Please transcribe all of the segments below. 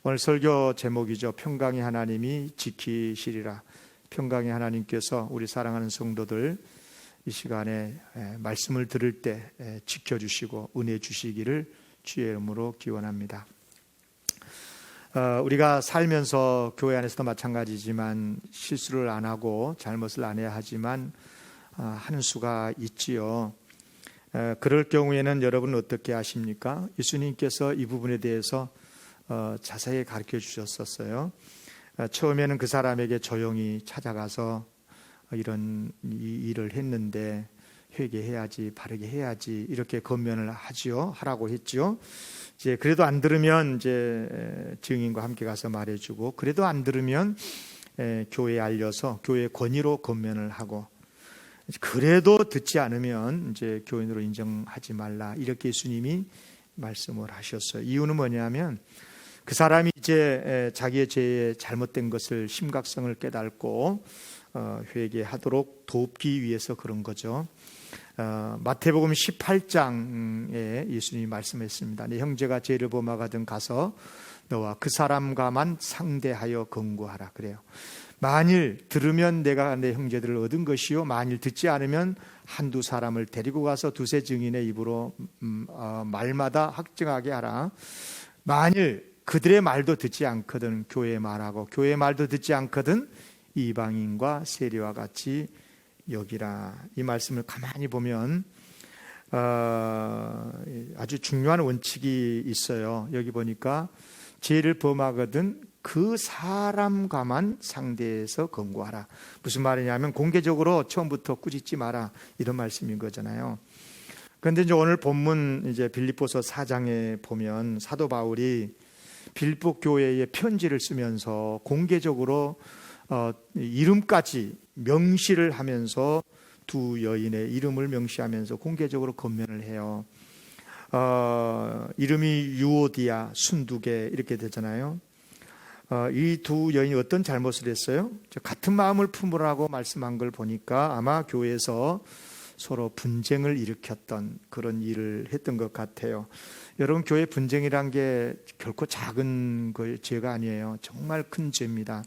오늘 설교 제목이죠. 평강의 하나님이 지키시리라. 평강의 하나님께서 우리 사랑하는 성도들 이 시간에 말씀을 들을 때 지켜주시고 은혜 주시기를 주의 이름으로 기원합니다. 우리가 살면서 교회 안에서도 마찬가지지만 실수를 안 하고 잘못을 안 해야 하지만 하는 수가 있지요. 그럴 경우에는 여러분은 어떻게 하십니까? 예수님께서 이 부분에 대해서 자세히 가르쳐 주셨었어요. 처음에는 그 사람에게 조용히 찾아가서 이런 일을 했는데 회개해야지, 바르게 해야지 이렇게 권면을 하라고 했죠. 이제 그래도 안 들으면 이제 증인과 함께 가서 말해주고, 그래도 안 들으면 교회에 알려서 교회 권위로 권면을 하고, 그래도 듣지 않으면 이제 교인으로 인정하지 말라, 이렇게 예수님이 말씀을 하셨어요. 이유는 뭐냐면 그 사람이 이제 자기의 죄의 잘못된 것을 심각성을 깨닫고 회개하도록 돕기 위해서 그런 거죠. 마태복음 18장에 예수님이 말씀했습니다. 네 형제가 죄를 범하거든 가서 너와 그 사람과만 상대하여 권고하라 그래요. 만일 들으면 내가 내 형제들을 얻은 것이요, 만일 듣지 않으면 한두 사람을 데리고 가서 두세 증인의 입으로 말마다 확증하게 하라. 만일 그들의 말도 듣지 않거든 교회의 말하고, 교회의 말도 듣지 않거든 이방인과 세리와 같이 여기라. 이 말씀을 가만히 보면 아주 중요한 원칙이 있어요. 여기 보니까 죄를 범하거든 그 사람과만 상대해서 권고하라. 무슨 말이냐면 공개적으로 처음부터 꾸짖지 마라, 이런 말씀인 거잖아요. 그런데 이제 오늘 본문 이제 빌립보서 4장에 보면 사도 바울이 빌립보 교회에 편지를 쓰면서 공개적으로 이름까지 명시를 하면서 두 여인의 이름을 명시하면서 공개적으로 권면을 해요. 이름이 유오디아, 순두개 이렇게 되잖아요. 이 두 여인이 어떤 잘못을 했어요? 같은 마음을 품으라고 말씀한 걸 보니까 아마 교회에서 서로 분쟁을 일으켰던 그런 일을 했던 것 같아요. 여러분, 교회 분쟁이란 게 결코 작은 죄가 아니에요. 정말 큰 죄입니다.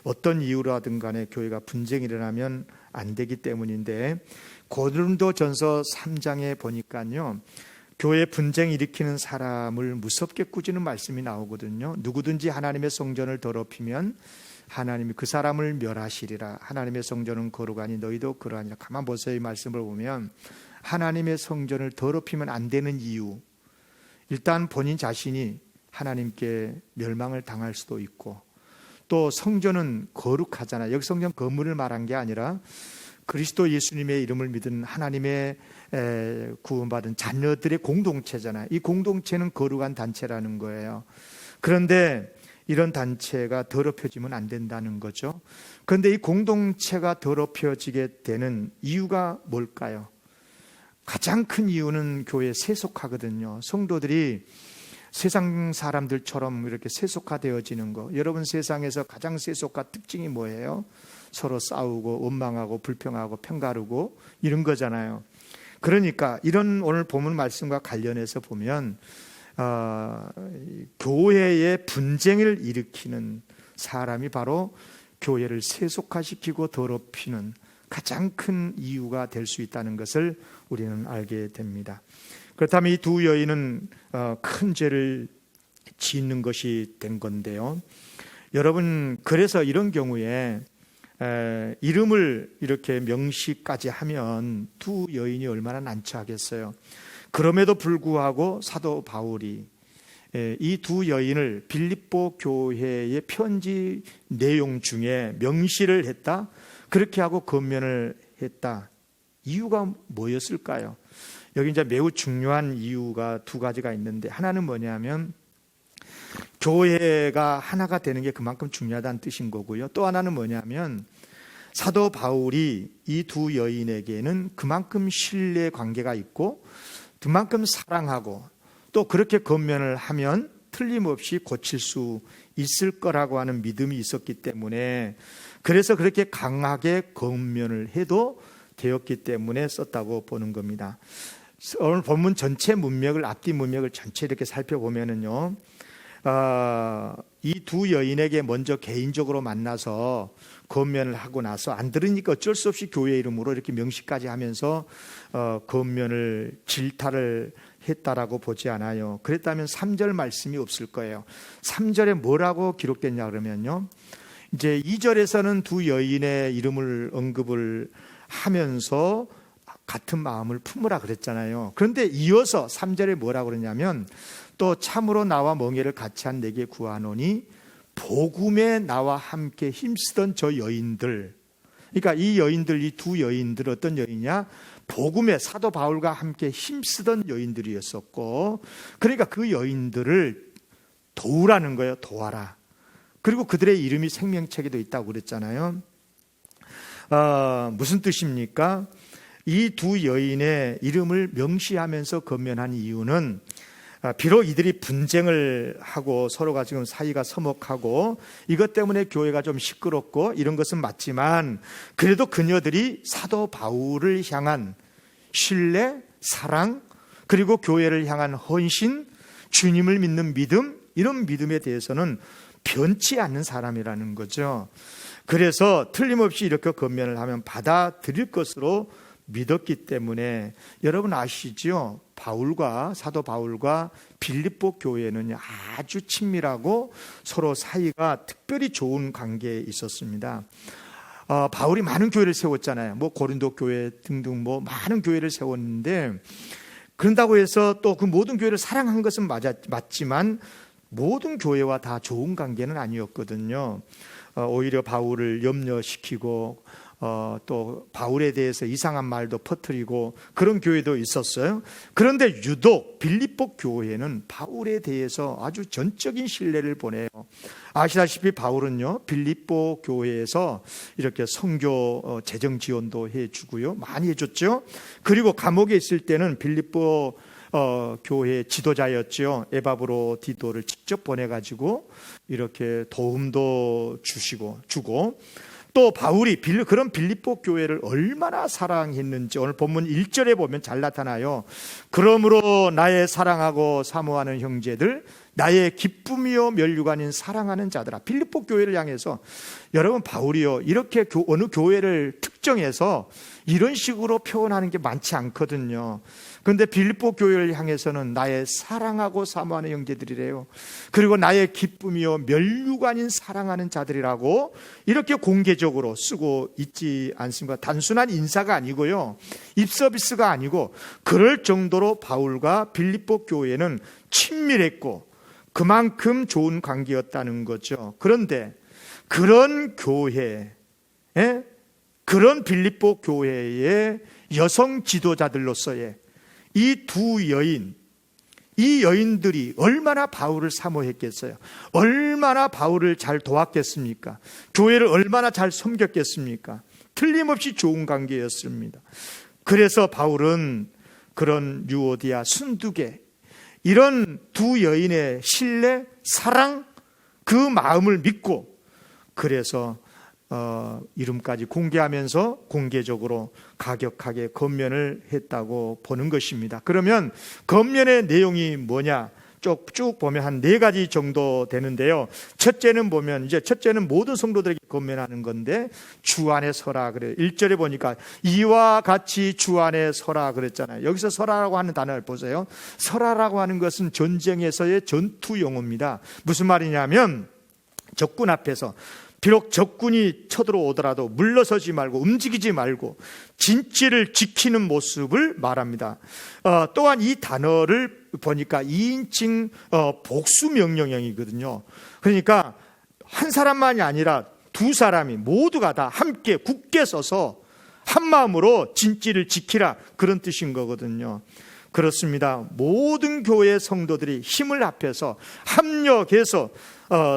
어떤 이유라든 간에 교회가 분쟁이 일어나면 안 되기 때문인데, 고린도전서 3장에 보니까요, 교회 분쟁 일으키는 사람을 무섭게 꾸짖는 말씀이 나오거든요. 누구든지 하나님의 성전을 더럽히면 하나님이 그 사람을 멸하시리라. 하나님의 성전은 거룩하니 너희도 그러하니라. 가만 보세요. 이 말씀을 보면 하나님의 성전을 더럽히면 안 되는 이유, 일단 본인 자신이 하나님께 멸망을 당할 수도 있고, 또 성전은 거룩하잖아요. 여기 성전 건물을 말한 게 아니라 그리스도 예수님의 이름을 믿은 하나님의 구원받은 자녀들의 공동체잖아요. 이 공동체는 거룩한 단체라는 거예요. 그런데 이런 단체가 더럽혀지면 안 된다는 거죠. 그런데 이 공동체가 더럽혀지게 되는 이유가 뭘까요? 가장 큰 이유는 교회에 세속화거든요. 성도들이 세상 사람들처럼 이렇게 세속화되어지는 거. 여러분, 세상에서 가장 세속화 특징이 뭐예요? 서로 싸우고 원망하고 불평하고 편가르고 이런 거잖아요. 그러니까 이런 오늘 본문 말씀과 관련해서 보면 교회의 분쟁을 일으키는 사람이 바로 교회를 세속화시키고 더럽히는 가장 큰 이유가 될 수 있다는 것을 우리는 알게 됩니다. 그렇다면 이 두 여인은 큰 죄를 짓는 것이 된 건데요. 여러분, 그래서 이런 경우에 이름을 이렇게 명시까지 하면 두 여인이 얼마나 난처하겠어요. 그럼에도 불구하고 사도 바울이 이 두 여인을 빌립보 교회의 편지 내용 중에 명시를 했다, 그렇게 하고 권면을 했다. 이유가 뭐였을까요? 여기 이제 매우 중요한 이유가 두 가지가 있는데, 하나는 뭐냐면 교회가 하나가 되는 게 그만큼 중요하다는 뜻인 거고요. 또 하나는 뭐냐면 사도 바울이 이 두 여인에게는 그만큼 신뢰 관계가 있고 그만큼 사랑하고 또 그렇게 권면을 하면 틀림없이 고칠 수 있을 거라고 하는 믿음이 있었기 때문에, 그래서 그렇게 강하게 권면을 해도 되었기 때문에 썼다고 보는 겁니다. 오늘 본문 전체 문맥을, 앞뒤 문맥을 전체 이렇게 살펴보면은요, 이 두 여인에게 먼저 개인적으로 만나서 건면을 하고 나서 안 들으니까 어쩔 수 없이 교회 이름으로 이렇게 명시까지 하면서 건면을 질타를 했다라고 보지 않아요. 그랬다면 3절 말씀이 없을 거예요. 3절에 뭐라고 기록됐냐 그러면요, 이제 2절에서는 두 여인의 이름을 언급을 하면서 같은 마음을 품으라 그랬잖아요. 그런데 이어서 3절에 뭐라고 그러냐면, 또 참으로 나와 멍에를 같이 한 내게 구하노니 복음에 나와 함께 힘쓰던 저 여인들. 그러니까 이 여인들, 이 두 여인들 어떤 여인이냐? 복음에 사도 바울과 함께 힘쓰던 여인들이었었고, 그러니까 그 여인들을 도우라는 거예요. 도와라. 그리고 그들의 이름이 생명책에도 있다고 그랬잖아요. 무슨 뜻입니까? 이 두 여인의 이름을 명시하면서 건면한 이유는, 비록 이들이 분쟁을 하고 서로가 지금 사이가 서먹하고 이것 때문에 교회가 좀 시끄럽고 이런 것은 맞지만, 그래도 그녀들이 사도 바울을 향한 신뢰, 사랑, 그리고 교회를 향한 헌신, 주님을 믿는 믿음, 이런 믿음에 대해서는 변치 않는 사람이라는 거죠. 그래서 틀림없이 이렇게 건면을 하면 받아들일 것으로 믿었기 때문에, 여러분 아시죠? 사도 바울과 빌립보 교회는 아주 친밀하고 서로 사이가 특별히 좋은 관계에 있었습니다. 바울이 많은 교회를 세웠잖아요. 고린도 교회 등등 많은 교회를 세웠는데, 그런다고 해서 또 그 모든 교회를 사랑한 것은 맞지만 모든 교회와 다 좋은 관계는 아니었거든요. 오히려 바울을 염려시키고 또 바울에 대해서 이상한 말도 퍼뜨리고 그런 교회도 있었어요. 그런데 유독 빌립보 교회는 바울에 대해서 아주 전적인 신뢰를 보내요. 아시다시피 바울은요, 빌립보 교회에서 이렇게 선교 재정 지원도 해주고요, 많이 해줬죠. 그리고 감옥에 있을 때는 빌립보 교회 지도자였죠. 에바브로 디도를 직접 보내가지고 이렇게 도움도 주고, 또 바울이 그런 빌립보 교회를 얼마나 사랑했는지 오늘 본문 1절에 보면 잘 나타나요. 그러므로 나의 사랑하고 사모하는 형제들, 나의 기쁨이요 면류관인 사랑하는 자들아. 빌립보 교회를 향해서, 여러분 바울이요, 이렇게 어느 교회를 특정해서 이런 식으로 표현하는 게 많지 않거든요. 그런데 빌립보 교회를 향해서는 나의 사랑하고 사모하는 형제들이래요. 그리고 나의 기쁨이요 면류관인 사랑하는 자들이라고 이렇게 공개적으로 쓰고 있지 않습니까? 단순한 인사가 아니고요, 입서비스가 아니고, 그럴 정도로 바울과 빌립보 교회는 친밀했고 그만큼 좋은 관계였다는 거죠. 그런데 그런 교회, 그런 빌립보 교회의 여성 지도자들로서의 이 두 여인, 이 여인들이 얼마나 바울을 사모했겠어요? 얼마나 바울을 잘 도왔겠습니까? 교회를 얼마나 잘 섬겼겠습니까? 틀림없이 좋은 관계였습니다. 그래서 바울은 그런 유오디아, 순두계, 이런 두 여인의 신뢰, 사랑, 그 마음을 믿고, 그래서 이름까지 공개하면서 공개적으로 가격하게 건면을 했다고 보는 것입니다. 그러면 건면의 내용이 뭐냐? 쭉 보면 한 4가지 정도 되는데요. 첫째는 모든 성도들에게 건면하는 건데, 주 안에 서라 그래요. 1절에 보니까 이와 같이 주 안에 서라 그랬잖아요. 여기서 서라라고 하는 단어를 보세요. 서라라고 하는 것은 전쟁에서의 전투 용어입니다. 무슨 말이냐면, 적군 앞에서 비록 적군이 쳐들어오더라도 물러서지 말고 움직이지 말고 진지를 지키는 모습을 말합니다. 또한 이 단어를 보니까 2인칭 복수 명령형이거든요. 그러니까 한 사람만이 아니라 두 사람이 모두가 다 함께 굳게 서서 한 마음으로 진지를 지키라, 그런 뜻인 거거든요. 그렇습니다. 모든 교회 성도들이 힘을 합해서 합력해서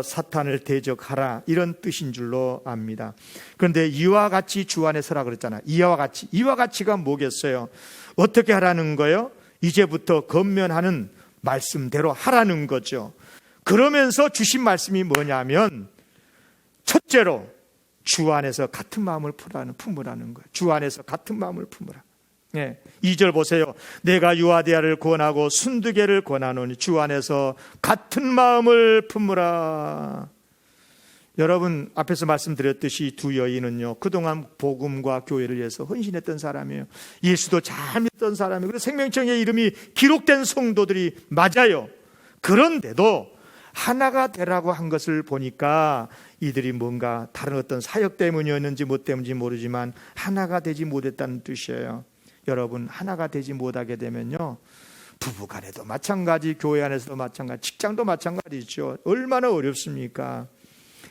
사탄을 대적하라, 이런 뜻인 줄로 압니다. 그런데 이와 같이 주 안에 서라 그랬잖아요. 이와 같이가 뭐겠어요? 어떻게 하라는 거예요? 이제부터 건면하는 말씀대로 하라는 거죠. 그러면서 주신 말씀이 뭐냐면, 첫째로 주 안에서 같은 마음을 품으라는 거예요. 주 안에서 같은 마음을 품으라. 2절 보세요. 내가 유아디아를 권하고 순두개를 권하노니 주 안에서 같은 마음을 품으라. 여러분, 앞에서 말씀드렸듯이 두 여인은요, 그동안 복음과 교회를 위해서 헌신했던 사람이에요. 예수도 잘 믿던 사람이에요. 그래서 생명청의 이름이 기록된 성도들이 맞아요. 그런데도 하나가 되라고 한 것을 보니까 이들이 뭔가 다른 어떤 사역 때문이었는지 뭐 때문인지 모르지만 하나가 되지 못했다는 뜻이에요. 여러분, 하나가 되지 못하게 되면요, 부부간에도 마찬가지, 교회 안에서도 마찬가지, 직장도 마찬가지죠. 얼마나 어렵습니까?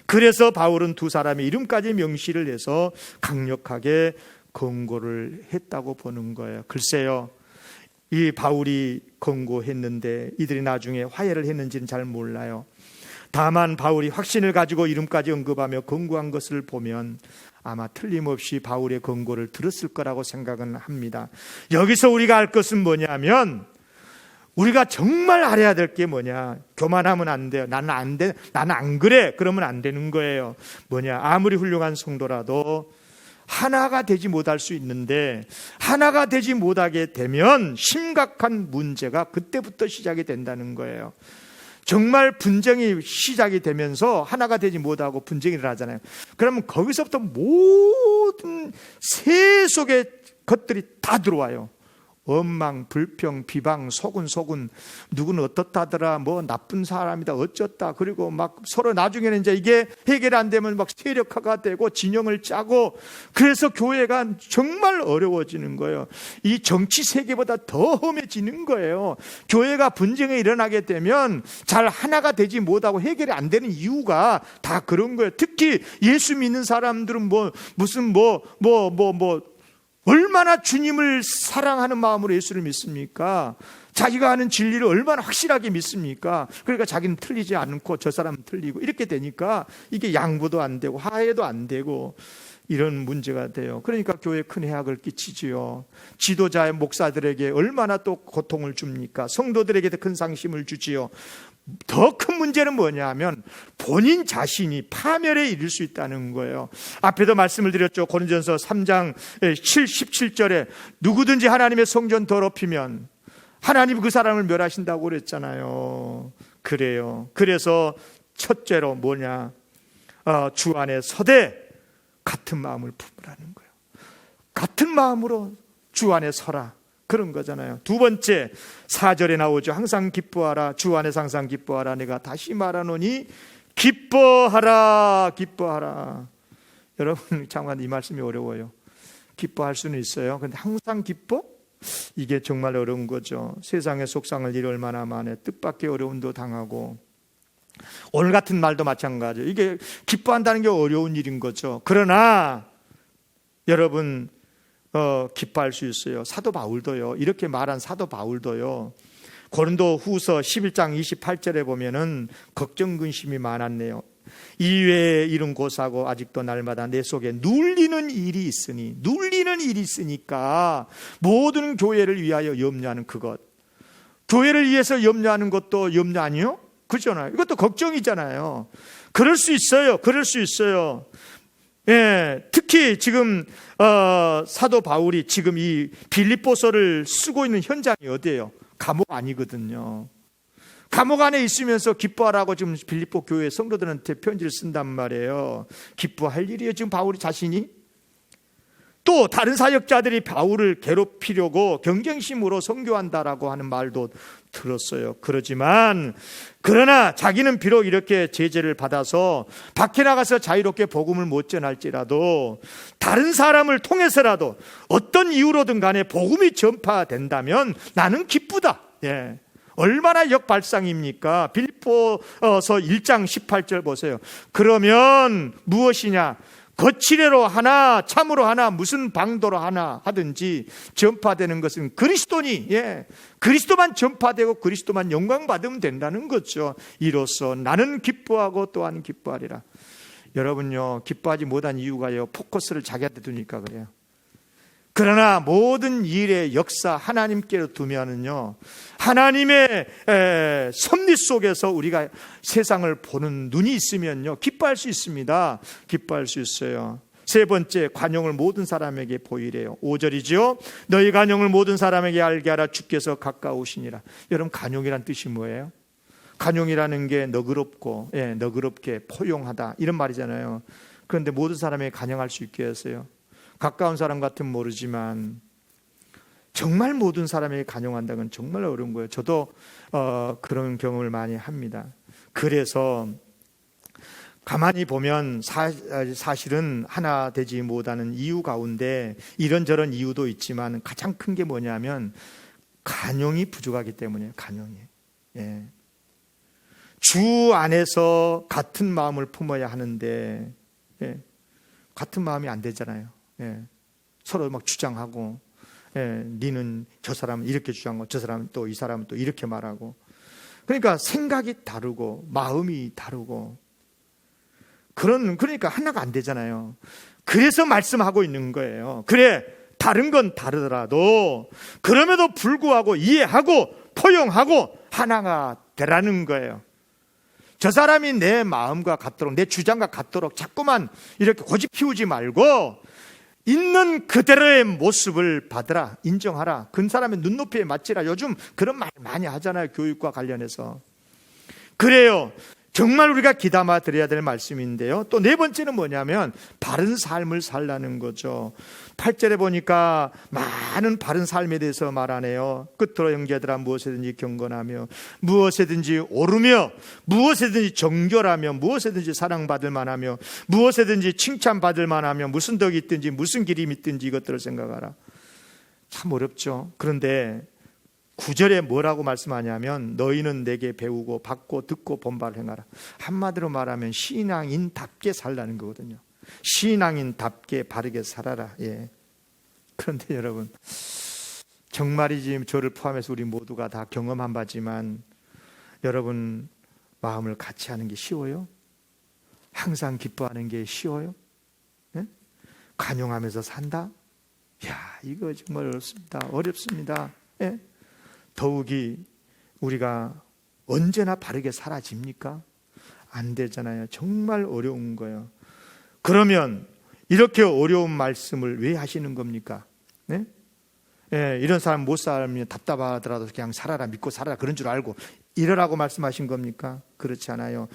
그래서 바울은 두 사람의 이름까지 명시를 해서 강력하게 권고를 했다고 보는 거예요. 글쎄요, 이 바울이 권고했는데 이들이 나중에 화해를 했는지는 잘 몰라요. 다만 바울이 확신을 가지고 이름까지 언급하며 권고한 것을 보면 아마 틀림없이 바울의 권고를 들었을 거라고 생각은 합니다. 여기서 우리가 알 것은 뭐냐면, 우리가 정말 알아야 될 게 뭐냐? 교만하면 안 돼요. 나는 안 그래. 그러면 안 되는 거예요. 뭐냐? 아무리 훌륭한 성도라도 하나가 되지 못할 수 있는데, 하나가 되지 못하게 되면 심각한 문제가 그때부터 시작이 된다는 거예요. 정말 분쟁이 시작이 되면서 하나가 되지 못하고 분쟁이 일어나잖아요. 그러면 거기서부터 모든 세속의 것들이 다 들어와요. 원망, 불평, 비방, 소군, 누구는 어떻다더라, 뭐 나쁜 사람이다, 어쩌다. 그리고 막 서로 나중에는 이제 이게 해결 안 되면 막 세력화가 되고 진영을 짜고, 그래서 교회가 정말 어려워지는 거예요. 이 정치 세계보다 더 험해지는 거예요. 교회가 분쟁이 일어나게 되면 잘 하나가 되지 못하고 해결이 안 되는 이유가 다 그런 거예요. 특히 예수 믿는 사람들은 얼마나 주님을 사랑하는 마음으로 예수를 믿습니까? 자기가 하는 진리를 얼마나 확실하게 믿습니까? 그러니까 자기는 틀리지 않고 저 사람은 틀리고, 이렇게 되니까 이게 양보도 안 되고 화해도 안 되고 이런 문제가 돼요. 그러니까 교회에 큰 해악을 끼치지요. 지도자의 목사들에게 얼마나 또 고통을 줍니까? 성도들에게 큰 상심을 주지요. 더 큰 문제는 뭐냐 하면 본인 자신이 파멸에 이를 수 있다는 거예요. 앞에도 말씀을 드렸죠. 고린도전서 3장 17절에 누구든지 하나님의 성전 더럽히면 하나님 그 사람을 멸하신다고 그랬잖아요. 그래요. 그래서 첫째로 뭐냐, 주 안에 서되 같은 마음을 품으라는 거예요. 같은 마음으로 주 안에 서라, 그런 거잖아요. 두 번째, 4절에 나오죠. 항상 기뻐하라. 주 안에서 항상 기뻐하라. 내가 다시 말하노니 기뻐하라. 여러분, 잠깐 이 말씀이 어려워요. 기뻐할 수는 있어요. 그런데 항상 기뻐? 이게 정말 어려운 거죠. 세상의 속상할 일이 얼마나 많아요. 뜻밖의 어려움도 당하고, 오늘 같은 날도 마찬가지예요. 이게 기뻐한다는 게 어려운 일인 거죠. 그러나 여러분, 기뻐할 수 있어요. 사도 바울도요, 이렇게 말한 사도 바울도요, 고린도 후서 11장 28절에 보면은 걱정 근심이 많았네요. 이외의 일은 고사고 아직도 날마다 내 속에 눌리는 일이 있으니까 모든 교회를 위하여 염려하는 그것, 교회를 위해서 염려하는 것도 염려 아니요? 그렇잖아요. 이것도 걱정이잖아요. 그럴 수 있어요. 예, 특히 지금 사도 바울이 지금 이 빌립보서를 쓰고 있는 현장이 어디예요? 감옥 아니거든요. 감옥 안에 있으면서 기뻐하라고 지금 빌립보 교회 성도들한테 편지를 쓴단 말이에요. 기뻐할 일이에요, 지금 바울이 자신이? 또 다른 사역자들이 바울을 괴롭히려고 경쟁심으로 선교한다라고 하는 말도 들었어요. 그러나 자기는 비록 이렇게 제재를 받아서 밖에 나가서 자유롭게 복음을 못 전할지라도 다른 사람을 통해서라도 어떤 이유로든 간에 복음이 전파된다면 나는 기쁘다. 예. 얼마나 역발상입니까? 빌립보서 1장 18절 보세요. 그러면 무엇이냐? 거칠애로 하나 참으로 하나 무슨 방도로 하나 하든지 전파되는 것은 그리스도니, 그리스도만 전파되고 그리스도만 영광받으면 된다는 거죠. 이로써 나는 기뻐하고 또한 기뻐하리라. 여러분요, 기뻐하지 못한 이유가요, 포커스를 자기한테 두니까 그래요. 그러나 모든 일의 역사 하나님께로 두면은요, 하나님의 섭리 속에서 우리가 세상을 보는 눈이 있으면요, 기뻐할 수 있습니다. 기뻐할 수 있어요. 세 번째, 관용을 모든 사람에게 보이래요. 5절이죠. 너희 관용을 모든 사람에게 알게 하라. 주께서 가까우시니라. 여러분, 관용이란 뜻이 뭐예요? 관용이라는 게 너그럽고, 너그럽게 포용하다, 이런 말이잖아요. 그런데 모든 사람에게 관용할 수 있게 했어요. 가까운 사람 같으면 모르지만 정말 모든 사람에게 관용한다는 건 정말 어려운 거예요. 저도 그런 경험을 많이 합니다. 그래서 가만히 보면 사실은 하나 되지 못하는 이유 가운데 이런저런 이유도 있지만 가장 큰 게 뭐냐면 관용이 부족하기 때문이에요. 관용이. 주 안에서 같은 마음을 품어야 하는데 같은 마음이 안 되잖아요. 서로 막 주장하고, 니는 저 사람은 이렇게 주장하고 저 사람은 또 이 사람은 또 이렇게 말하고, 그러니까 생각이 다르고 마음이 다르고 그러니까 하나가 안 되잖아요. 그래서 말씀하고 있는 거예요. 그래, 다른 건 다르더라도 그럼에도 불구하고 이해하고 포용하고 하나가 되라는 거예요. 저 사람이 내 마음과 같도록, 내 주장과 같도록 자꾸만 이렇게 고집 피우지 말고 있는 그대로의 모습을 받으라, 인정하라, 그 사람의 눈높이에 맞지라. 요즘 그런 말 많이 하잖아요, 교육과 관련해서. 그래요, 정말 우리가 귀담아 드려야 될 말씀인데요. 또 네 번째는 뭐냐면 바른 삶을 살라는 거죠. 8절에 보니까 많은 바른 삶에 대해서 말하네요. 끝으로 형제들아, 무엇이든지 경건하며 무엇이든지 오르며 무엇이든지 정결하며 무엇이든지 사랑받을 만하며 무엇이든지 칭찬받을 만하며 무슨 덕이 있든지 무슨 길이 있든지 이것들을 생각하라. 참 어렵죠. 그런데 9절에 뭐라고 말씀하냐면 너희는 내게 배우고 받고 듣고 본바를 행하라. 한마디로 말하면 신앙인답게 살라는 거거든요. 신앙인답게 바르게 살아라. 그런데 여러분, 정말이지 저를 포함해서 우리 모두가 다 경험한 바지만 여러분, 마음을 같이 하는 게 쉬워요? 항상 기뻐하는 게 쉬워요? 관용하면서 산다? 이거 정말 어렵습니다. 더욱이 우리가 언제나 바르게 살아집니까? 안 되잖아요. 정말 어려운 거예요. 그러면 이렇게 어려운 말씀을 왜 하시는 겁니까? 이런 사람 못 살면 답답하더라도 그냥 살아라, 믿고 살아라, 그런 줄 알고 이러라고 말씀하신 겁니까? 그렇지 않아요.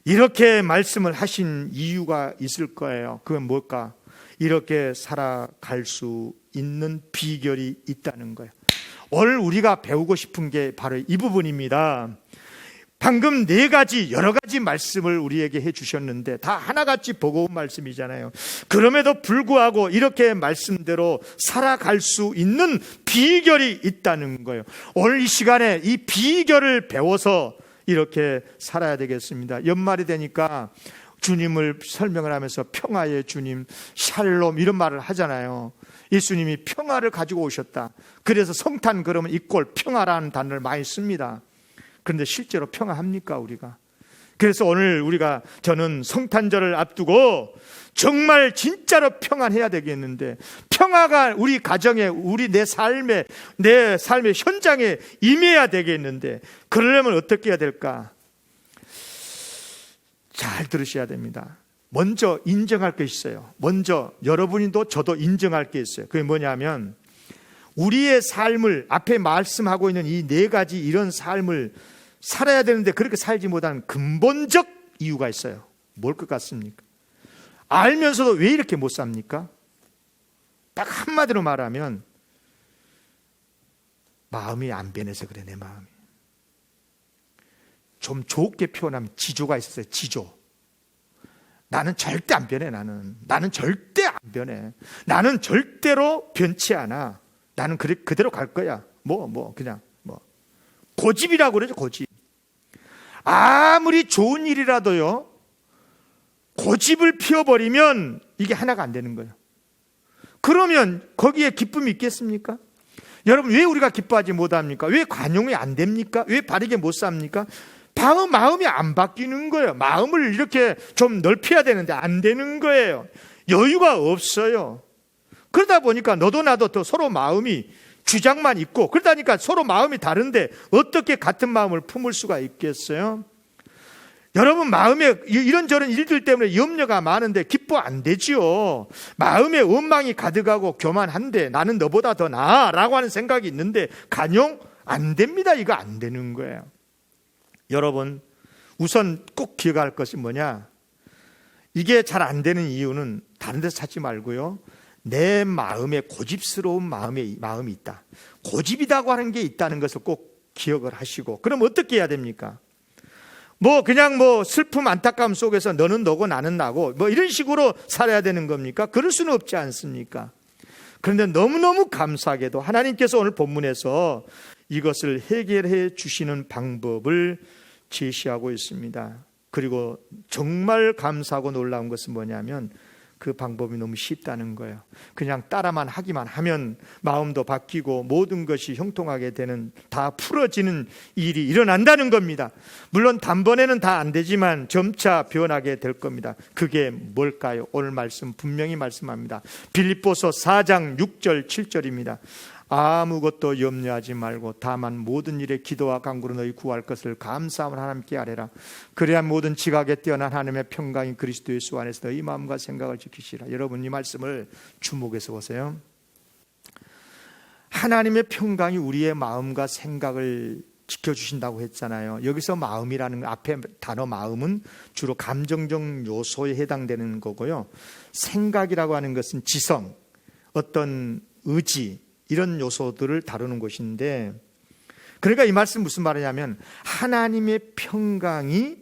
이렇게 말씀을 하신 이유가 있을 거예요. 그건 뭘까? 이렇게 살아갈 수 있는 비결이 있다는 거예요. 오늘 우리가 배우고 싶은 게 바로 이 부분입니다. 방금 여러 가지 말씀을 우리에게 해주셨는데 다 하나같이 버거운 말씀이잖아요. 그럼에도 불구하고 이렇게 말씀대로 살아갈 수 있는 비결이 있다는 거예요. 오늘 이 시간에 이 비결을 배워서 이렇게 살아야 되겠습니다. 연말이 되니까 주님을 설명을 하면서 평화의 주님, 샬롬, 이런 말을 하잖아요. 예수님이 평화를 가지고 오셨다. 그래서 성탄 그러면 이꼴 평화라는 단어를 많이 씁니다. 그런데 실제로 평화합니까, 우리가? 그래서 오늘 저는 성탄절을 앞두고 정말 진짜로 평안해야 되겠는데, 평화가 우리 가정에, 내 삶의 현장에 임해야 되겠는데, 그러려면 어떻게 해야 될까? 잘 들으셔야 됩니다. 먼저 인정할 게 있어요. 먼저 여러분도 저도 인정할 게 있어요. 그게 뭐냐면 우리의 삶을, 앞에 말씀하고 있는 이 네 가지 이런 삶을 살아야 되는데 그렇게 살지 못하는 근본적 이유가 있어요. 뭘 것 같습니까? 알면서도 왜 이렇게 못 삽니까? 딱 한마디로 말하면 마음이 안 변해서 그래. 내 마음이 좀 좋게 표현하면 지조가 있었어요. 지조. 나는 절대 안 변해. 나는 절대 안 변해. 나는 절대로 변치 않아. 나는 그대로 갈 거야. 그냥 고집이라고 그러죠. 고집. 아무리 좋은 일이라도요, 고집을 피워버리면 이게 하나가 안 되는 거예요. 그러면 거기에 기쁨이 있겠습니까? 여러분, 왜 우리가 기뻐하지 못합니까? 왜 관용이 안 됩니까? 왜 바르게 못 삽니까? 마음이 안 바뀌는 거예요. 마음을 이렇게 좀 넓혀야 되는데 안 되는 거예요. 여유가 없어요. 그러다 보니까 너도 나도 또 서로 마음이 주장만 있고, 그러다니까 서로 마음이 다른데 어떻게 같은 마음을 품을 수가 있겠어요? 여러분 마음에 이런저런 일들 때문에 염려가 많은데 기뻐 안 되지요. 마음에 원망이 가득하고 교만한데 나는 너보다 더 나아 라고 하는 생각이 있는데 간용 안 됩니다. 이거 안 되는 거예요. 여러분 우선 꼭 기억할 것이 뭐냐, 이게 잘 안 되는 이유는 다른 데서 찾지 말고요, 내 마음에 고집스러운 마음이 있다, 고집이라고 하는 게 있다는 것을 꼭 기억을 하시고, 그럼 어떻게 해야 됩니까? 그냥 슬픔 안타까움 속에서 너는 너고 나는 나고 이런 식으로 살아야 되는 겁니까? 그럴 수는 없지 않습니까? 그런데 너무너무 감사하게도 하나님께서 오늘 본문에서 이것을 해결해 주시는 방법을 제시하고 있습니다. 그리고 정말 감사하고 놀라운 것은 뭐냐면 그 방법이 너무 쉽다는 거예요. 그냥 따라만 하기만 하면 마음도 바뀌고 모든 것이 형통하게 되는, 다 풀어지는 일이 일어난다는 겁니다. 물론 단번에는 다 안 되지만 점차 변하게 될 겁니다. 그게 뭘까요? 오늘 말씀 분명히 말씀합니다. 빌립보서 4장 6절 7절입니다. 아무것도 염려하지 말고 다만 모든 일에 기도와 간구로 너희 구할 것을 감사함을 하나님께 아뢰라. 그래야 모든 지각에 뛰어난 하나님의 평강이 그리스도 예수 안에서 너희 마음과 생각을 지키시라. 여러분 이 말씀을 주목해서 보세요. 하나님의 평강이 우리의 마음과 생각을 지켜주신다고 했잖아요. 여기서 마음이라는 앞에 단어 마음은 주로 감정적 요소에 해당되는 거고요, 생각이라고 하는 것은 지성, 어떤 의지, 이런 요소들을 다루는 것인데, 그러니까 이 말씀 무슨 말이냐면 하나님의 평강이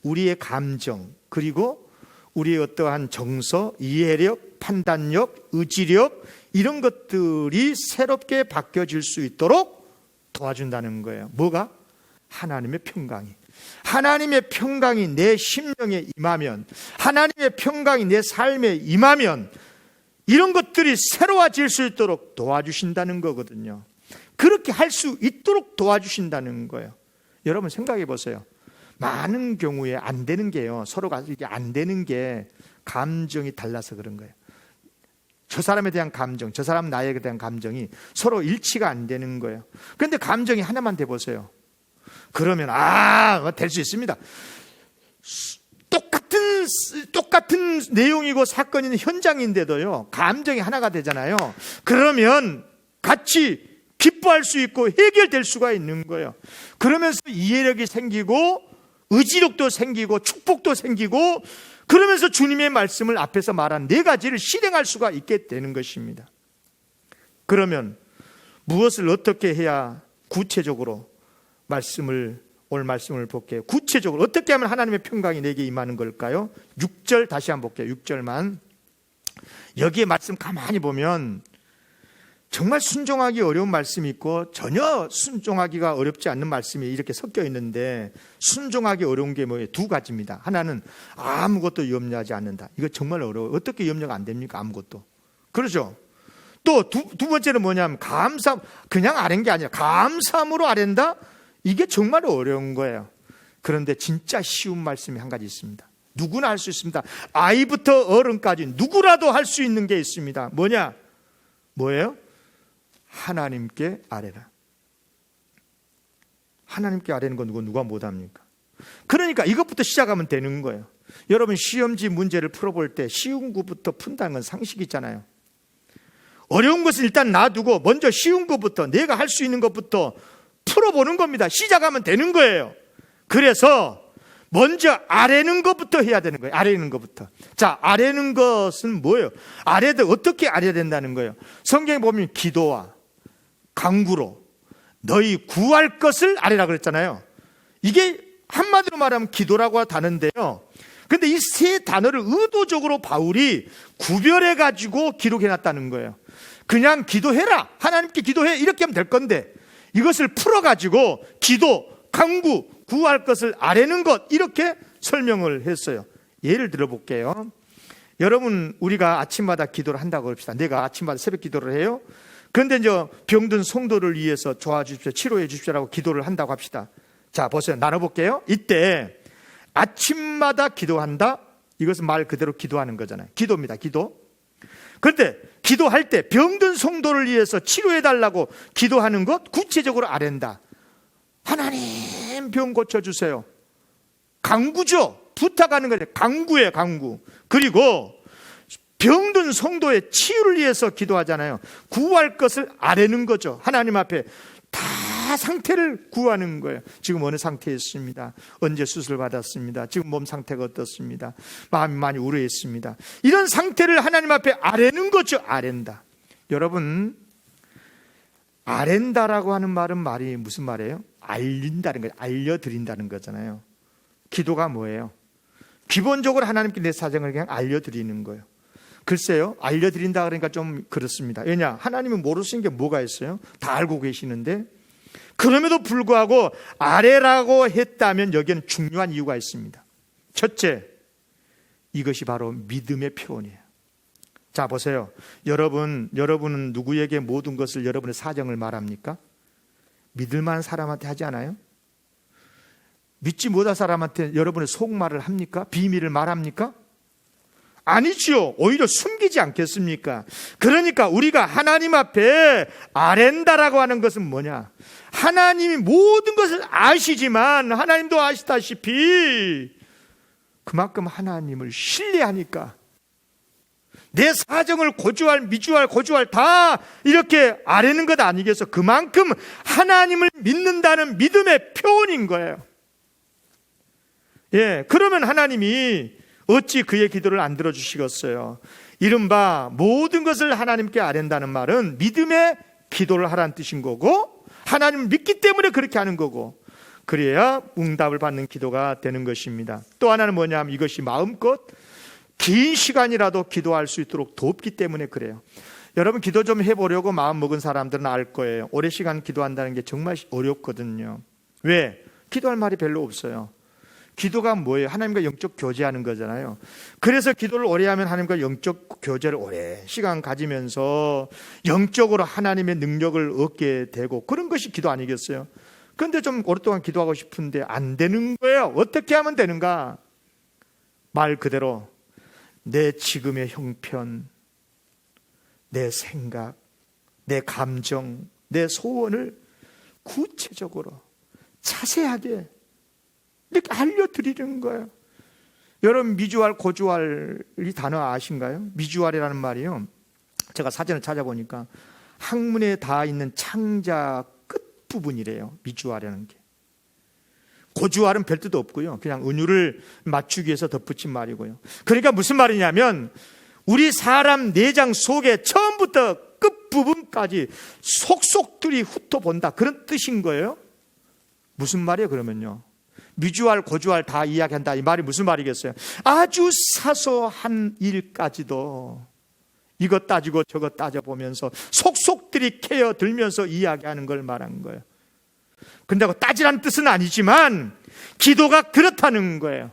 우리의 감정, 그리고 우리의 어떠한 정서, 이해력, 판단력, 의지력, 이런 것들이 새롭게 바뀌어질 수 있도록 도와준다는 거예요. 뭐가? 하나님의 평강이. 하나님의 평강이 내 심령에 임하면, 하나님의 평강이 내 삶에 임하면 이런 것들이 새로워질 수 있도록 도와주신다는 거거든요. 그렇게 할 수 있도록 도와주신다는 거예요. 여러분 생각해 보세요. 많은 경우에 안 되는 게요, 서로가 이게 안 되는 게 감정이 달라서 그런 거예요. 저 사람에 대한 감정, 저 사람 나에 대한 감정이 서로 일치가 안 되는 거예요. 그런데 감정이 하나만 돼 보세요. 그러면 될 수 있습니다. 똑같은 내용이고 사건이 있는 현장인데도요, 감정이 하나가 되잖아요. 그러면 같이 기뻐할 수 있고 해결될 수가 있는 거예요. 그러면서 이해력이 생기고 의지력도 생기고 축복도 생기고, 그러면서 주님의 말씀을 앞에서 말한 4가지를 실행할 수가 있게 되는 것입니다. 그러면 무엇을 어떻게 해야 구체적으로 오늘 말씀을 볼게요. 구체적으로 어떻게 하면 하나님의 평강이 내게 임하는 걸까요? 6절 다시 한번 볼게요. 6절만. 여기에 말씀 가만히 보면 정말 순종하기 어려운 말씀이 있고 전혀 순종하기가 어렵지 않는 말씀이 이렇게 섞여 있는데, 순종하기 어려운 게 뭐예요? 2가지입니다. 하나는 아무것도 염려하지 않는다. 이거 정말 어려워요. 어떻게 염려가 안 됩니까? 아무것도. 그렇죠? 또 두 번째는 뭐냐면 감사함, 그냥 아는 게 아니라 감사함으로 아랜다? 이게 정말 어려운 거예요. 그런데 진짜 쉬운 말씀이 한 가지 있습니다. 누구나 할 수 있습니다. 아이부터 어른까지 누구라도 할 수 있는 게 있습니다. 뭐예요? 하나님께 아뢰라. 하나님께 아뢰는 건 누가 못합니까? 그러니까 이것부터 시작하면 되는 거예요. 여러분 시험지 문제를 풀어볼 때 쉬운 것부터 푼다는 건 상식이잖아요. 어려운 것은 일단 놔두고 먼저 쉬운 것부터, 내가 할 수 있는 것부터 풀어보는 겁니다. 시작하면 되는 거예요. 그래서 먼저 아뢰는 것부터 해야 되는 거예요. 아뢰는 것부터. 자, 아뢰는 것은 뭐예요? 아뢰도 어떻게 아뢰야 된다는 거예요? 성경에 보면 기도와 간구로 너희 구할 것을 아뢰라 그랬잖아요. 이게 한마디로 말하면 기도라고 하는데요, 근데 이 3단어를 의도적으로 바울이 구별해 가지고 기록해 놨다는 거예요. 그냥 기도해라, 하나님께 기도해, 이렇게 하면 될 건데 이것을 풀어 가지고 기도, 간구, 구할 것을 아뢰는 것, 이렇게 설명을 했어요. 예를 들어 볼게요. 여러분 우리가 아침마다 기도를 한다고 합시다. 내가 아침마다 새벽 기도를 해요. 그런데 이제 병든 성도를 위해서 도와주십시오, 치료해 주십시오라고 기도를 한다고 합시다. 자 보세요, 나눠볼게요. 이때 아침마다 기도한다, 이것은 말 그대로 기도하는 거잖아요. 기도입니다. 기도. 그런데 기도할 때 병든 성도를 위해서 치료해 달라고 기도하는 것, 구체적으로 아랜다. 하나님 병 고쳐주세요. 강구죠. 부탁하는 거예요. 강구예요, 강구. 그리고 병든 성도의 치유를 위해서 기도하잖아요. 구할 것을 아뢰는 거죠. 하나님 앞에 다 상태를 구하는 거예요. 지금 어느 상태에 있습니다. 언제 수술 받았습니다. 지금 몸 상태가 어떻습니다. 마음이 많이 우려했습니다. 이런 상태를 하나님 앞에 아뢰는 거죠. 아랜다. 여러분, 아랜다라고 하는 말이 무슨 말이에요? 알린다는 거예요. 알려드린다는 거잖아요. 기도가 뭐예요? 기본적으로 하나님께 내 사정을 그냥 알려드리는 거예요. 글쎄요, 알려드린다 그러니까 좀 그렇습니다. 왜냐? 하나님은 모르시는 게 뭐가 있어요? 다 알고 계시는데, 그럼에도 불구하고 아뢰라고 했다면 여기에는 중요한 이유가 있습니다. 첫째, 이것이 바로 믿음의 표현이에요. 자, 보세요. 여러분은 누구에게 모든 것을 여러분의 사정을 말합니까? 믿을 만한 사람한테 하지 않아요? 믿지 못할 사람한테 여러분의 속말을 합니까? 비밀을 말합니까? 아니지요. 오히려 숨기지 않겠습니까? 그러니까 우리가 하나님 앞에 아랜다라고 하는 것은 뭐냐? 하나님이 모든 것을 아시지만 하나님도 아시다시피 그만큼 하나님을 신뢰하니까 내 사정을 고주할, 미주할, 고주할 다 이렇게 아뢰는 것 아니겠어? 그만큼 하나님을 믿는다는 믿음의 표현인 거예요. 예, 그러면 하나님이 어찌 그의 기도를 안 들어주시겠어요? 이른바 모든 것을 하나님께 아뢰는다는 말은 믿음의 기도를 하라는 뜻인 거고, 하나님을 믿기 때문에 그렇게 하는 거고, 그래야 응답을 받는 기도가 되는 것입니다. 또 하나는 뭐냐면 이것이 마음껏 긴 시간이라도 기도할 수 있도록 돕기 때문에 그래요. 여러분, 기도 좀 해보려고 마음 먹은 사람들은 알 거예요. 오랜 시간 기도한다는 게 정말 어렵거든요. 왜? 기도할 말이 별로 없어요. 기도가 뭐예요? 하나님과 영적 교제하는 거잖아요. 그래서 기도를 오래 하면 하나님과 영적 교제를 오래 시간 가지면서 영적으로 하나님의 능력을 얻게 되고, 그런 것이 기도 아니겠어요? 그런데 좀 오랫동안 기도하고 싶은데 안 되는 거예요. 어떻게 하면 되는가? 말 그대로 내 지금의 형편, 내 생각, 내 감정, 내 소원을 구체적으로 자세하게 이렇게 알려드리는 거예요. 여러분, 미주알, 고주알 이 단어 아신가요? 미주알이라는 말이요, 제가 사전을 찾아보니까 학문에 다 있는 창자 끝부분이래요. 미주알이라는 게. 고주알은 별 뜻도 없고요, 그냥 은유를 맞추기 위해서 덧붙인 말이고요. 그러니까 무슨 말이냐면 우리 사람 내장 속에 처음부터 끝부분까지 속속들이 훑어본다, 그런 뜻인 거예요. 무슨 말이에요 그러면요? 미주알, 고주알 다 이야기한다, 이 말이 무슨 말이겠어요? 아주 사소한 일까지도 이것 따지고 저것 따져보면서 속속들이 캐어들면서 이야기하는 걸 말한 거예요. 근데 따지라는 뜻은 아니지만 기도가 그렇다는 거예요.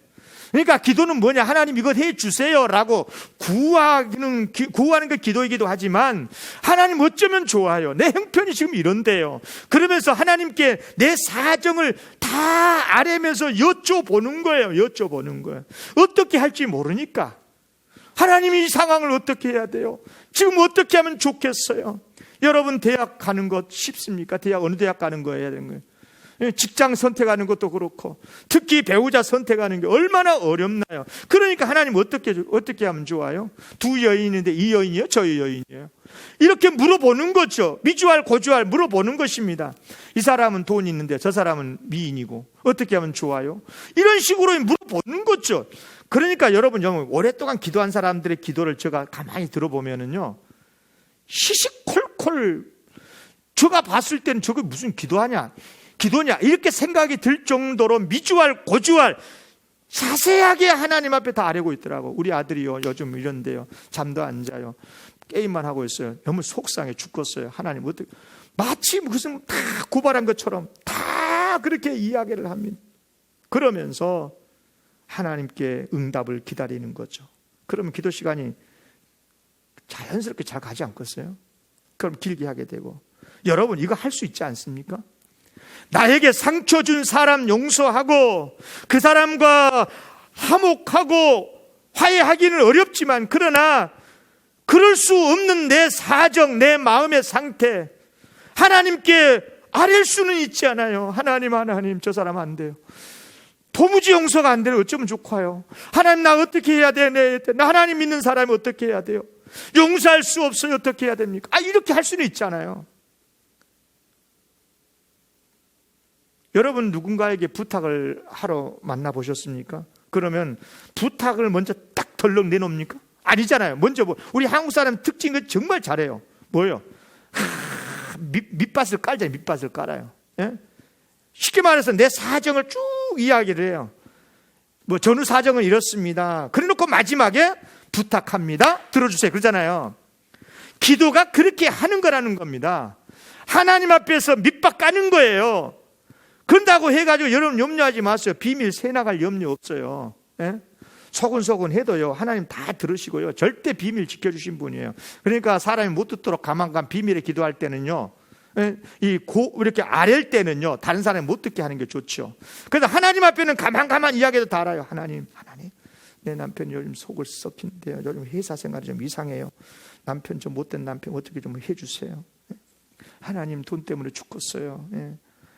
그러니까 기도는 뭐냐? 하나님 이것 해주세요 라고 구하는 게 기도이기도 하지만, 하나님 어쩌면 좋아요, 내 형편이 지금 이런데요, 그러면서 하나님께 내 사정을 다 아뢰면서 여쭤보는 거예요. 어떻게 할지 모르니까 하나님이 이 상황을 어떻게 해야 돼요? 지금 어떻게 하면 좋겠어요? 여러분, 대학 가는 것 쉽습니까? 대학 어느 대학 가는 거예요? 되는 거예요. 직장 선택하는 것도 그렇고, 특히 배우자 선택하는 게 얼마나 어렵나요? 그러니까 하나님 어떻게 하면 좋아요? 두 여인인데 이 여인이요? 저 여인이에요? 이렇게 물어보는 거죠. 미주알, 고주알 물어보는 것입니다. 이 사람은 돈 있는데 저 사람은 미인이고 어떻게 하면 좋아요? 이런 식으로 물어보는 거죠. 그러니까 여러분, 오랫동안 기도한 사람들의 기도를 제가 가만히 들어보면은요, 시시콜콜, 제가 봤을 때는 저게 무슨 기도냐 이렇게 생각이 들 정도로 미주알, 고주알 자세하게 하나님 앞에 다 아뢰고 있더라고. 우리 아들이요, 요즘 이런데요, 잠도 안 자요, 게임만 하고 있어요. 너무 속상해 죽겠어요. 하나님 어떻게, 마치 무슨 다 고발한 것처럼 다 그렇게 이야기를 합니다. 그러면서 하나님께 응답을 기다리는 거죠. 그러면 기도 시간이 자연스럽게 잘 가지 않겠어요? 그럼 길게 하게 되고. 여러분, 이거 할 수 있지 않습니까? 나에게 상처 준 사람 용서하고 그 사람과 화목하고 화해하기는 어렵지만, 그러나 그럴 수 없는 내 사정, 내 마음의 상태 하나님께 아뢰 수는 있지 않아요. 하나님, 저 사람 안 돼요. 도무지 용서가 안 되는 어쩌면 좋고요. 하나님 나 어떻게 해야 돼? 나 하나님 믿는 사람이 어떻게 해야 돼요? 용서할 수 없어요. 어떻게 해야 됩니까? 이렇게 할 수는 있잖아요. 여러분 누군가에게 부탁을 하러 만나보셨습니까? 그러면 부탁을 먼저 딱 덜렁 내놓습니까? 아니잖아요. 먼저 우리 한국 사람 특징은 정말 잘해요. 뭐예요? 밑밭을 깔잖아요. 밑밭을 깔아요. 예? 쉽게 말해서 내 사정을 쭉 이야기를 해요. 전후 사정은 이렇습니다. 그래놓고 마지막에 부탁합니다. 들어주세요. 그러잖아요. 기도가 그렇게 하는 거라는 겁니다. 하나님 앞에서 밑밥 까는 거예요. 그런다고 해가지고 여러분 염려하지 마세요. 비밀 새나갈 염려 없어요. 예? 소근소근 해도요 하나님 다 들으시고요 절대 비밀 지켜주신 분이에요. 그러니까 사람이 못 듣도록 가만가만 비밀에 기도할 때는요 이렇게 아랠 때는요 다른 사람이 못 듣게 하는 게 좋죠. 그래서 하나님 앞에는 가만 이야기해도 다 알아요. 하나님 내 남편이 요즘 속을 썩힌데요. 요즘 회사 생활이 좀 이상해요. 남편 좀 못된 남편 어떻게 좀 해주세요. 하나님 돈 때문에 죽겠어요.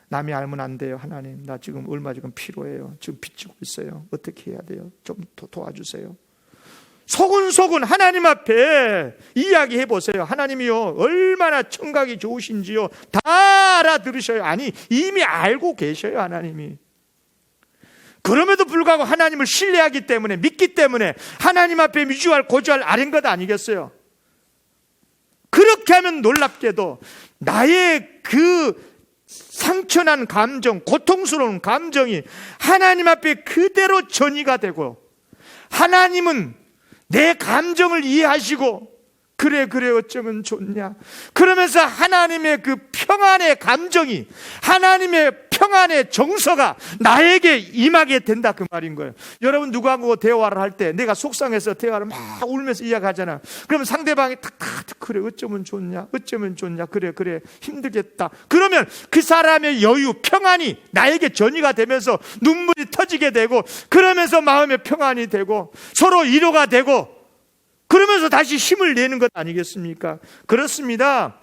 남이 알면 안 돼요. 하나님 나 지금 얼마 지금 필요해요. 지금 빚지고 있어요. 어떻게 해야 돼요? 좀 도와주세요. 소근소근 하나님 앞에 이야기해 보세요. 하나님이요 얼마나 청각이 좋으신지요 다 알아들으셔요. 아니 이미 알고 계셔요. 하나님이. 그럼에도 불구하고 하나님을 신뢰하기 때문에 믿기 때문에 하나님 앞에 미주알 고주알 아닌 것 아니겠어요? 그렇게 하면 놀랍게도 나의 그 상처난 감정, 고통스러운 감정이 하나님 앞에 그대로 전이가 되고 하나님은 내 감정을 이해하시고 그래 어쩌면 좋냐 그러면서 하나님의 그 평안의 감정이 하나님의 평안의 정서가 나에게 임하게 된다 그 말인 거예요. 여러분 누구하고 대화를 할 때 내가 속상해서 대화를 막 울면서 이야기하잖아. 그러면 상대방이 탁 그래 어쩌면 좋냐 그래 힘들겠다. 그러면 그 사람의 여유 평안이 나에게 전이가 되면서 눈물이 터지게 되고 그러면서 마음의 평안이 되고 서로 위로가 되고 그러면서 다시 힘을 내는 것 아니겠습니까? 그렇습니다.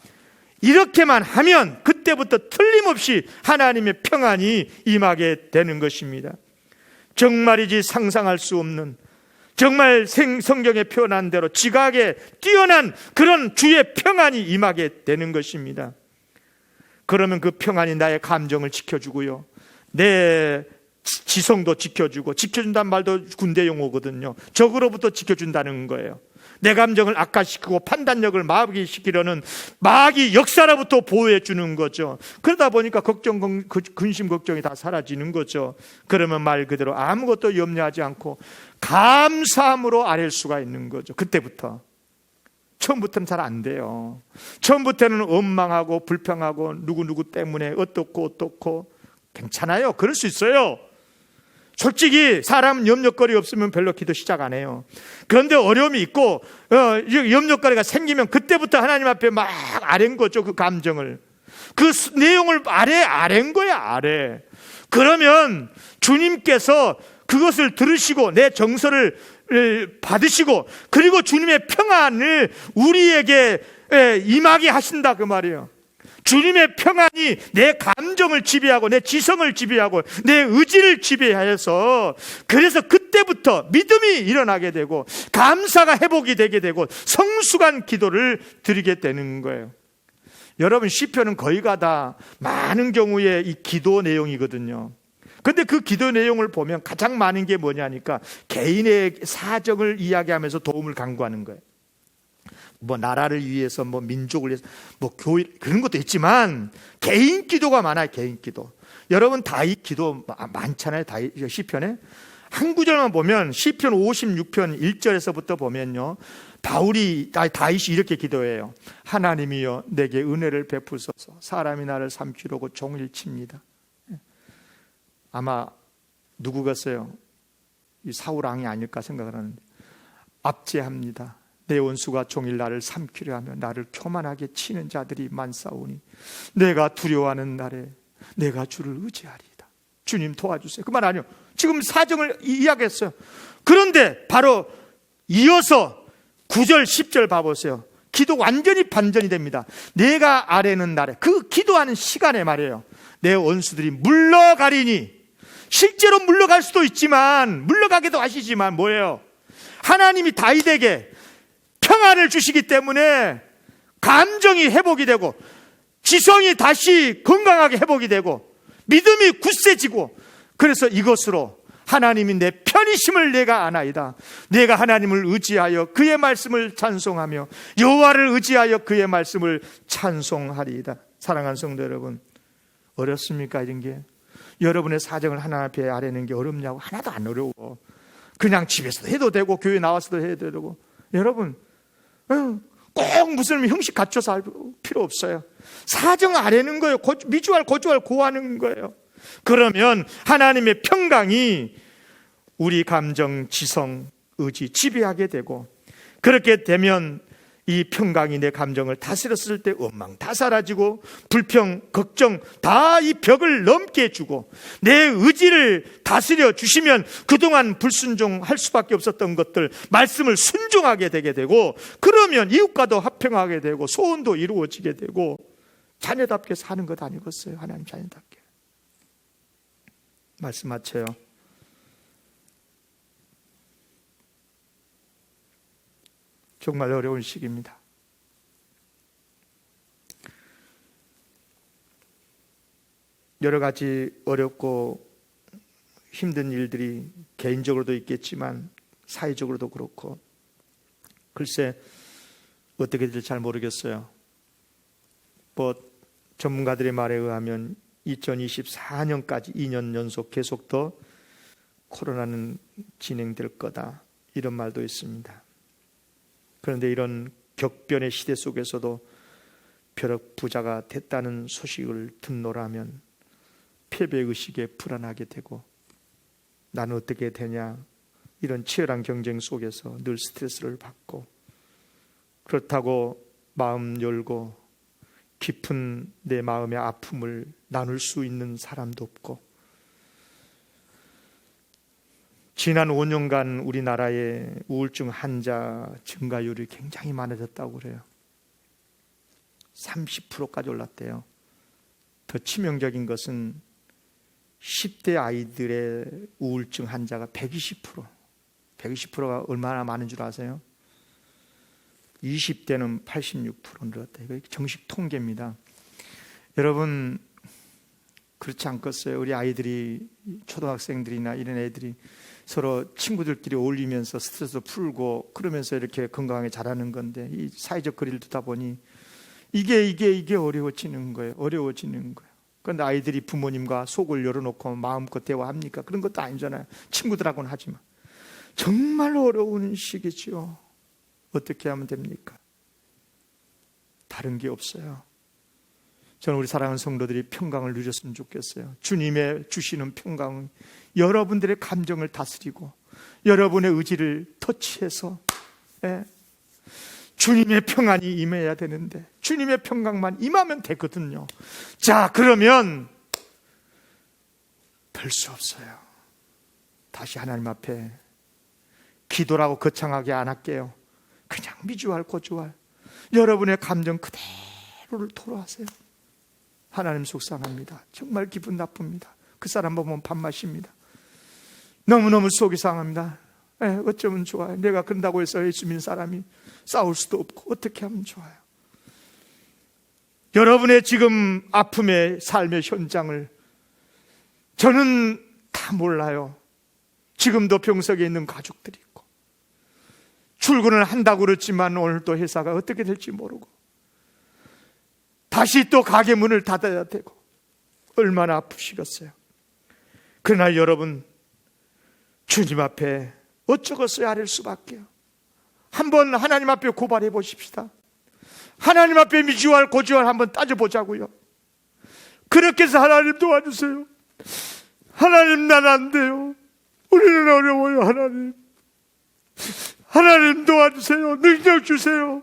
이렇게만 하면 그때부터 틀림없이 하나님의 평안이 임하게 되는 것입니다. 정말이지 상상할 수 없는 정말 성경에 표현한 대로 지각에 뛰어난 그런 주의 평안이 임하게 되는 것입니다. 그러면 그 평안이 나의 감정을 지켜주고요 내 지성도 지켜주고 지켜준다는 말도 군대 용어거든요. 적으로부터 지켜준다는 거예요. 내 감정을 악화시키고 판단력을 마비시키려는 마귀 역사로부터 보호해 주는 거죠. 그러다 보니까 걱정, 근심 걱정이 다 사라지는 거죠. 그러면 말 그대로 아무것도 염려하지 않고 감사함으로 아랠 수가 있는 거죠. 그때부터. 처음부터는 잘 안 돼요. 처음부터는 원망하고 불평하고 누구 때문에 어떻고 괜찮아요. 그럴 수 있어요. 솔직히 사람은 염려거리 없으면 별로 기도 시작 안 해요. 그런데 어려움이 있고 염려거리가 생기면 그때부터 하나님 앞에 막 아랜 거죠. 그 감정을 그 내용을 아랜 거야. 아래. 그러면 주님께서 그것을 들으시고 내 정서를 받으시고 그리고 주님의 평안을 우리에게 임하게 하신다 그 말이에요. 주님의 평안이 내 감정을 지배하고 내 지성을 지배하고 내 의지를 지배하여서 그래서 그때부터 믿음이 일어나게 되고 감사가 회복이 되게 되고 성숙한 기도를 드리게 되는 거예요. 여러분 시편은 거의가 다 많은 경우에 이 기도 내용이거든요. 근데 그 기도 내용을 보면 가장 많은 게 뭐냐니까 개인의 사정을 이야기하면서 도움을 간구하는 거예요. 나라를 위해서 민족을 위해서 교회 그런 것도 있지만 개인 기도가 많아요. 개인 기도. 여러분 다윗 기도 많잖아요. 다윗 시편에 한 구절만 보면 시편 56편 1절에서부터 보면요. 다윗이 이렇게 기도해요. 하나님이여 내게 은혜를 베푸소서. 사람이 나를 삼키려고 종일 칩니다. 아마 누구겠어요? 이 사울 왕이 아닐까 생각을 하는데 압제합니다. 내 원수가 종일 나를 삼키려 하며 나를 교만하게 치는 자들이 많사오니 내가 두려워하는 날에 내가 주를 의지하리이다. 주님 도와주세요. 그 말 아니요. 지금 사정을 이야기했어요. 그런데 바로 이어서 9절 10절 봐보세요. 기도 완전히 반전이 됩니다. 내가 아뢰는 날에 그 기도하는 시간에 말이에요. 내 원수들이 물러가리니 실제로 물러갈 수도 있지만, 물러가기도 하시지만 뭐예요? 하나님이 다윗에게 평안을 주시기 때문에 감정이 회복이 되고, 지성이 다시 건강하게 회복이 되고, 믿음이 굳세지고, 그래서 이것으로 하나님이 내 편이심을 내가 아나이다. 내가 하나님을 의지하여 그의 말씀을 찬송하며 여호와를 의지하여 그의 말씀을 찬송하리이다. 사랑하는 성도 여러분, 어렵습니까 이런 게? 여러분의 사정을 하나님 앞에 아뢰는 게 어렵냐고? 하나도 안 어려워. 그냥 집에서도 해도 되고 교회 나와서도 해도 되고. 여러분, 꼭 무슨 형식 갖춰서 할 필요 없어요. 사정 아뢰는 거예요. 미주알 고주알 고하는 거예요. 그러면 하나님의 평강이 우리 감정, 지성, 의지 지배하게 되고, 그렇게 되면 이 평강이 내 감정을 다스렸을 때 원망 다 사라지고, 불평, 걱정 다 이 벽을 넘게 해주고, 내 의지를 다스려 주시면 그동안 불순종할 수밖에 없었던 것들 말씀을 순종하게 되게 되고, 그러면 이웃과도 화평하게 되고 소원도 이루어지게 되고, 자녀답게 사는 것 아니겠어요? 하나님 자녀답게. 말씀 마쳐요. 정말 어려운 시기입니다. 여러 가지 어렵고 힘든 일들이 개인적으로도 있겠지만 사회적으로도 그렇고, 글쎄 어떻게 될지 잘 모르겠어요. 전문가들의 말에 의하면 2024년까지 2년 연속 계속 더 코로나는 진행될 거다, 이런 말도 있습니다. 그런데 이런 격변의 시대 속에서도 벼락 부자가 됐다는 소식을 듣노라면 패배의식에 불안하게 되고, 나는 어떻게 되냐, 이런 치열한 경쟁 속에서 늘 스트레스를 받고, 그렇다고 마음 열고 깊은 내 마음의 아픔을 나눌 수 있는 사람도 없고, 지난 5년간 우리나라의 우울증 환자 증가율이 굉장히 많아졌다고 그래요. 30%까지 올랐대요. 더 치명적인 것은 10대 아이들의 우울증 환자가 120%. 120%가 얼마나 많은 줄 아세요? 20대는 86% 늘었다. 이거 정식 통계입니다. 여러분, 그렇지 않겠어요? 우리 아이들이, 초등학생들이나 이런 애들이 서로 친구들끼리 어울리면서 스트레스 풀고 그러면서 이렇게 건강하게 자라는 건데, 이 사회적 거리를 두다 보니 이게 어려워지는 거예요. 어려워지는 거예요. 그런데 아이들이 부모님과 속을 열어놓고 마음껏 대화합니까? 그런 것도 아니잖아요. 친구들하고는 하지만. 정말 어려운 시기죠. 어떻게 하면 됩니까? 다른 게 없어요. 저는 우리 사랑하는 성도들이 평강을 누렸으면 좋겠어요. 주님의 주시는 평강은 여러분들의 감정을 다스리고 여러분의 의지를 터치해서, 주님의 평안이 임해야 되는데 주님의 평강만 임하면 되거든요. 자, 그러면 별 수 없어요. 다시 하나님 앞에 기도라고 거창하게 안 할게요. 그냥 미주알 고주알 여러분의 감정 그대로를 토로하세요. 하나님 속상합니다. 정말 기분 나쁩니다. 그 사람 보면 밥맛입니다. 너무너무 속이 상합니다. 어쩌면 좋아요. 내가 그런다고 해서 예수 믿는 사람이 싸울 수도 없고 어떻게 하면 좋아요. 여러분의 지금 아픔의 삶의 현장을 저는 다 몰라요. 지금도 병석에 있는 가족들이 있고, 출근을 한다고 그랬지만 오늘 또 회사가 어떻게 될지 모르고, 다시 또 가게 문을 닫아야 되고, 얼마나 아프시겠어요. 그러나 여러분, 주님 앞에 어쩌겠어요? 아릴 수밖에요. 한번 하나님 앞에 고발해 보십시다. 하나님 앞에 미주알 고주알 한번 따져보자고요. 그렇게 해서 하나님 도와주세요. 하나님, 난 안 돼요. 우리는 어려워요. 하나님, 하나님 도와주세요. 능력 주세요.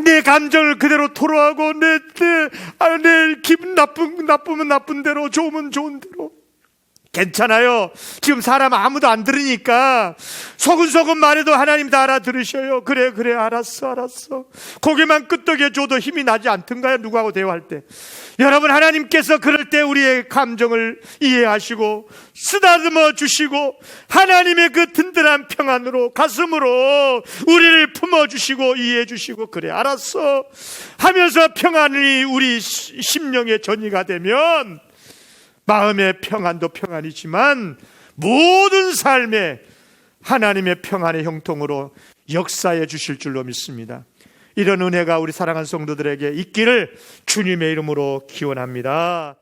내 감정을 그대로 토로하고 내 기분 나쁘면 나쁜 대로, 좋으면 좋은 대로 괜찮아요. 지금 사람 아무도 안 들으니까 소근소근 말해도 하나님 다 알아들으셔요. 그래 알았어. 고개만 끄덕여줘도 힘이 나지 않던가요? 누구하고 대화할 때. 여러분, 하나님께서 그럴 때 우리의 감정을 이해하시고 쓰다듬어 주시고 하나님의 그 든든한 평안으로 가슴으로 우리를 품어주시고 이해해 주시고 그래 알았어 하면서 평안이 우리 심령의 전이가 되면 마음의 평안도 평안이지만 모든 삶에 하나님의 평안의 형통으로 역사해 주실 줄로 믿습니다. 이런 은혜가 우리 사랑하는 성도들에게 있기를 주님의 이름으로 기원합니다.